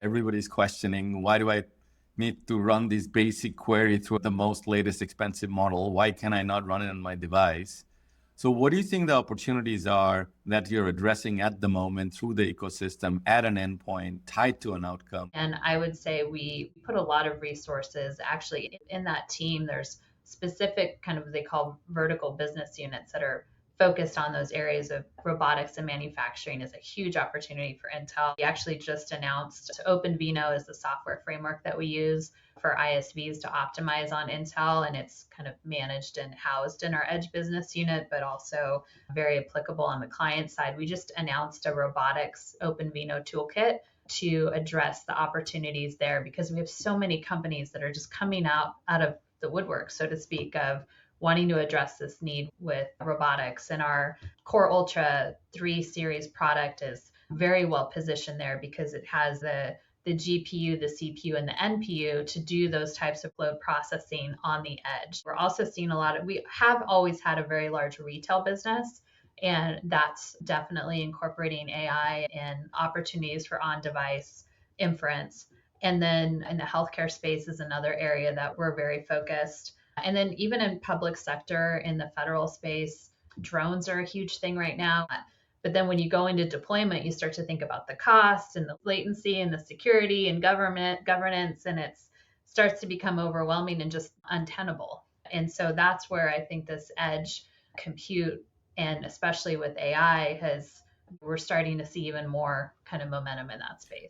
Everybody's questioning, why do I need to run this basic query through the most latest expensive model? Why can I not run it on my device? So what do you think the opportunities are that you're addressing at the moment through the ecosystem at an endpoint tied to an outcome? And I would say we put a lot of resources actually in that team. There's specific kind of they call vertical business units that are focused on those areas of robotics and manufacturing is a huge opportunity for Intel. We actually just announced OpenVINO is the software framework that we use for ISVs to optimize on Intel, and it's kind of managed and housed in our Edge business unit, but also very applicable on the client side. We just announced a robotics OpenVINO toolkit to address the opportunities there because we have so many companies that are just coming out of the woodwork, so to speak, of wanting to address this need with robotics. And our 𝗕𝗁𝘁 3 series product is very well positioned there because it has the GPU, the CPU, and the NPU to do those types of load processing on the edge. We're also seeing we have always had a very large retail business, and that's definitely incorporating AI and opportunities for on-device inference. And then in the healthcare space is another area that we're very focused. And then even in public sector, in the federal space, drones are a huge thing right now. But then when you go into deployment, you start to think about the cost and the latency and the security and governance, and it starts to become overwhelming and just untenable. And so that's where I think this edge compute, and especially with AI, we're starting to see even more kind of momentum in that space.